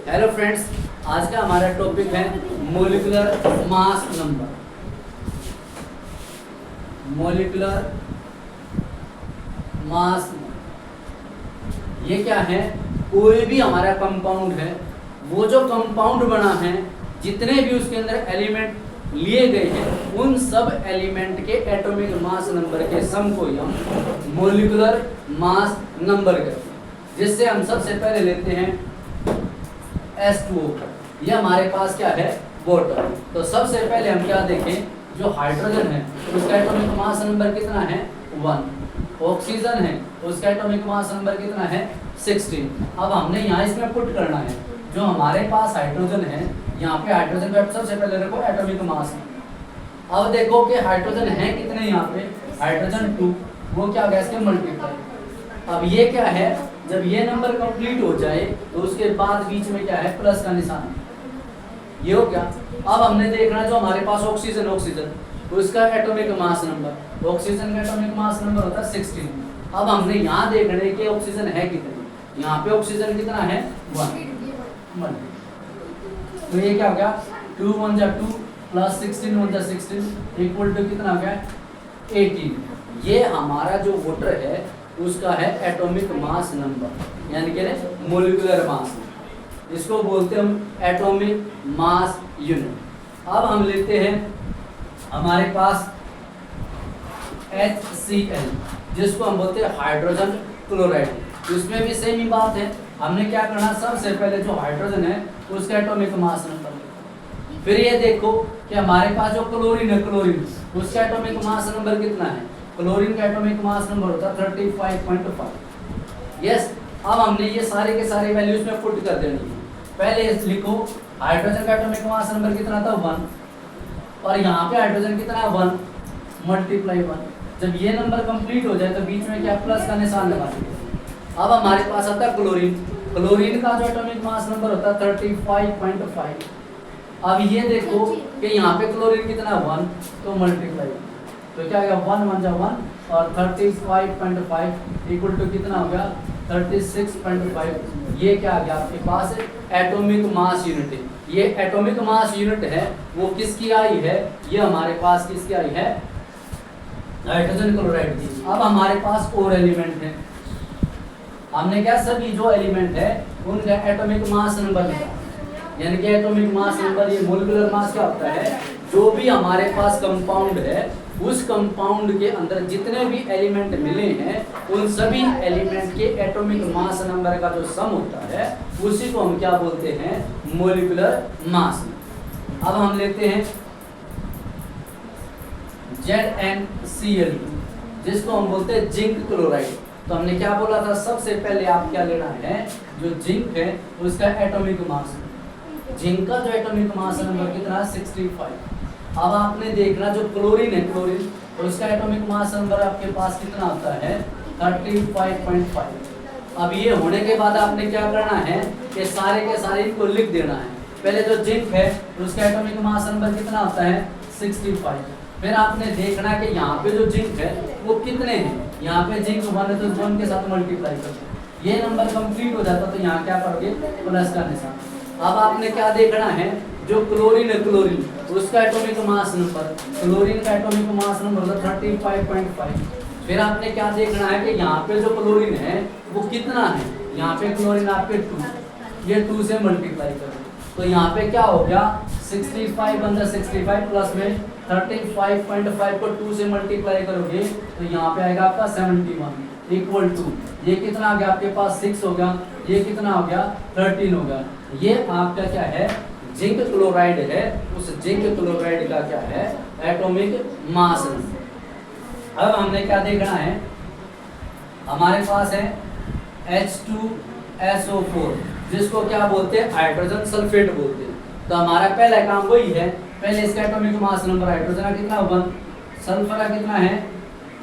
Hello friends, आज का हमारा टॉपिक है molecular mass number. Molecular mass ये क्या है? कोई भी हमारा कंपाउंड है, वो जो कंपाउंड बना है, जितने भी उसके अंदर एलिमेंट लिए गए हैं, उन सब एलिमेंट के एटॉमिक मास नंबर के सम को हम मोलिकुलर मास नंबर कहते हैं। जिससे हम सबसे पहले लेते हैं H2O। ये हमारे पास क्या है? वाटर। तो सबसे पहले हम क्या देखें, जो हाइड्रोजन है उसका एटॉमिक मास नंबर कितना है? 1। ऑक्सीजन है उसका एटॉमिक मास नंबर कितना है? 16। अब हमने यहाँ इसमें पुट करना है जो हमारे पास हाइड्रोजन है, यहाँ पे हाइड्रोजन का सबसे पहले रखो एटॉमिक मास। अब देखो कि हाइड्रोजन है कितने, यहाँ पे हाइड्रोजन 2, वो क्या गैस के मल्टीप्लाई। अब ये क्या है, जब ये नंबर कंप्लीट हो जाए तो उसके बाद बीच में क्या है? प्लस का निशान। ये हो गया। अब हमने देखना जो हमारे पास ऑक्सीजन उसका एटॉमिक मास नंबर, ऑक्सीजन का एटॉमिक मास नंबर होता है 16। अब हमने यहाँ देखना है कि ऑक्सीजन है कितनी। यहाँ पे ऑक्सीजन कितना है? 1। तो ये क्या हो गया? 2 1 जा 2 प्लस 16 1 जा 16 इक्वल टू कितना हो गया? 18। ये हमारा जो वाटर है उसका है एटॉमिक मास नंबर, यानी कि मोलिकुलर मास। इसको बोलते हैं हम एटॉमिक मास यूनिट। अब हम लेते हैं हमारे पास HCl, जिसको हम बोलते हैं हाइड्रोजन क्लोराइड। इसमें भी सेम ही बात है। हमने क्या करना, सबसे पहले जो हाइड्रोजन है उसका एटॉमिक मास नंबर। फिर ये देखो कि हमारे पास जो क्लोरीन है, क्लोरीन उसका एटॉमिक मास नंबर कितना है? क्लोरीन का एटॉमिक मास नंबर होता है 35.5। यस। अब हमने ये सारे के सारे वैल्यूज में पुट कर देनी है। पहले लिखो हाइड्रोजन का एटॉमिक मास नंबर कितना था? 1। और यहाँ पे हाइड्रोजन कितना है? 1 मल्टीप्लाई 1। जब ये नंबर कंप्लीट हो जाए तो बीच में क्या? प्लस का निशान लगा दीजिए। अब हमारे पास आता है क्लोरीन। क्लोरीन का जो एटॉमिक मास नंबर होता है 35.5। अब ये देखो कि यहाँ पे क्लोरीन कितना है? 1, तो मल्टीप्लाई। तो क्या गया? 1 1 जा 1 और 35.5 इक्वल टू कितना हो गया? 36.5। ये क्या आ गया आपके पास? एटॉमिक मास यूनिट है। ये एटॉमिक मास यूनिट है वो किसकी आई है? ये हमारे पास किसकी आई है? हाइड्रोजन क्लोराइड की। अब हमारे पास और एलिमेंट है। हमने क्या, सभी जो एलिमेंट है उनका एटॉमिक मास नंबर लिखा, यानी कि एटॉमिक मास नंबर। ये मोलिकुलर मास क्या होता है? जो भी हमारे पास कंपाउंड है, उस कंपाउंड के अंदर जितने भी एलिमेंट मिले हैं, उन सभी एलिमेंट के एटॉमिक मास नंबर का जो सम होता है उसी को हम क्या बोलते हैं? Molecular mass. अब हम लेते हैं ZnCl, जिसको हम बोलते हैं जिंक क्लोराइड। तो हमने क्या बोला था, सबसे पहले आप क्या लेना है, जो जिंक है उसका एटॉमिक मास। जिंक का जो एटॉमिक मास नंबर कितना है? 65। अब आपने देखना जो क्लोरीन है, क्लोरीन उसका एटॉमिक मास नंबर आपके पास कितना होता है? 35.5। अब ये होने के बाद आपने क्या करना है कि सारे के सारे इनको लिख देना है। पहले जो जिंक है उसका एटॉमिक मास नंबर कितना होता है? 65। फिर आपने देखना कि यहाँ पे जो जिंक है वो कितने हैं। यहाँ पे जिंक 1 है तो 1 के साथ मल्टीप्लाई करो। ये नंबर कंप्लीट हो जाता तो यहाँ क्या करोगे? प्लस का निशान। अब आपने क्या देखना है, जो क्लोरीन है, क्लोरीन उसका एटॉमिक मास नंबर, क्लोरीन का एटॉमिक मास नंबर होता है 35.5। फिर आपने क्या देखना है कि यहाँ पे जो क्लोरीन है वो कितना है। यहाँ पे क्लोरीन आपके 2, ये 2 से मल्टीप्लाई करो तो यहाँ पे क्या हो गया? 65 अंदर 65 प्लस में 35.5 को 2 से मल्टीप्लाई करोगे तो यहाँ पे आएगा आपका 71 इक्वल टू, ये कितना आ गया आपके पास? 6 हो गया। ये कितना हो गया? 13 हो गया। ये आपका क्या है? जिंक क्लोराइड है। उस जिंक क्लोराइड का क्या है? Atomic mass. अब हमने क्या देखना है, हमारे पास है H2SO4, जिसको क्या बोलते हैं? हाइड्रोजन सल्फेट बोलते हैं। तो हमारा पहला काम वही है, पहले इसका एटॉमिक मास नंबर, हाइड्रोजन का कितना? 1, सल्फर का कितना है?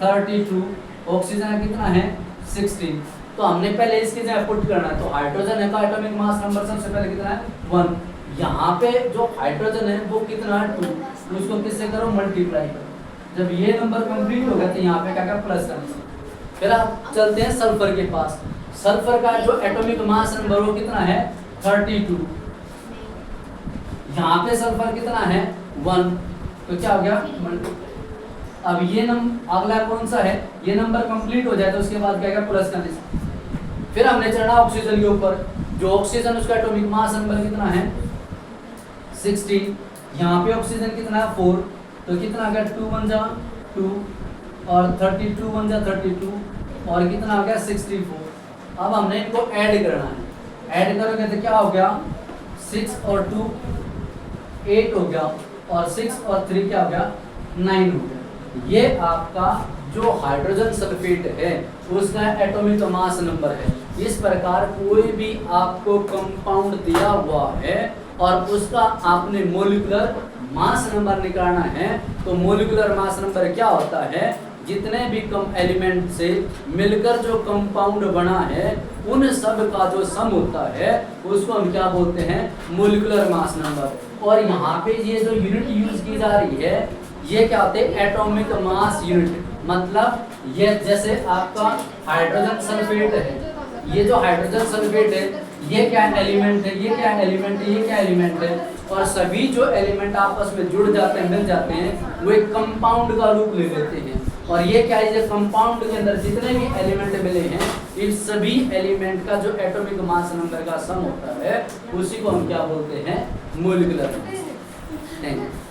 32, ऑक्सीजन का कितना है? 16। तो हमने पहले इसकी जगह पुट करना है। तो हाइड्रोजन का एटॉमिक मास नंबर सबसे पहले कितना है? 1। यहाँ पे जो हाइड्रोजन है वो कितना है? 2। उसको किससे करो? मल्टीप्लाई करो। जब ये नंबर कंप्लीट हो गया तो यहाँ पे क्या प्लस का निशान। फिर आप चलते हैं सल्फर के पास। सल्फर का जो एटॉमिक मास नंबर वो कितना है? 32। यहाँ पे सल्फर कितना है 1, तो क्या हो गया अब ये अगला कौन सा है, ये नंबर कंप्लीट हो जाए तो उसके बाद क्या प्लस का निशान। फिर हमने चढ़ना ऑक्सीजन के ऊपर, जो ऑक्सीजन उसका एटॉमिक मास नंबर कितना है 16। यहाँ पे ऑक्सीजन कितना है 4, तो कितना आ गया 2 1 जा 2 और 32 1 जा 32 और कितना आ गया 64। अब हमने इनको ऐड करना है, ऐड करोगे तो क्या हो गया 6 और 2 8 हो गया और 6 और 3 क्या हो गया 9 हो गया। ये आपका जो हाइड्रोजन सल्फेट है उसका एटॉमिक मास नंबर है। इस प्रकार कोई भी आपको कंपाउंड दिया हुआ है और उसका आपने मोलिकुलर मास नंबर निकालना है, तो मोलिकुलर मास नंबर क्या होता है, जितने भी कम एलिमेंट से मिलकर जो कंपाउंड बना है उन सब का जो सम होता है उसको हम क्या बोलते हैं मोलिकुलर मास नंबर। और यहाँ पे ये जो यूनिट यूज की जा रही है ये क्या होते हैं एटॉमिक मास यूनिट। मतलब ये जैसे आपका हाइड्रोजन सल्फेट है, ये जो हाइड्रोजन सल्फेट है ये क्या एलिमेंट है, ये क्या एलिमेंट है, ये क्या एलिमेंट है, और सभी जो एलिमेंट आपस में जुड़ जाते हैं मिल जाते हैं वो एक कंपाउंड का रूप ले लेते हैं। और ये क्या है, कंपाउंड के अंदर जितने भी एलिमेंट मिले हैं इन सभी एलिमेंट का जो एटॉमिक मास नंबर का सम होता है उसी को हम क्या बोलते हैं मोलिकुलर मास। Thank you.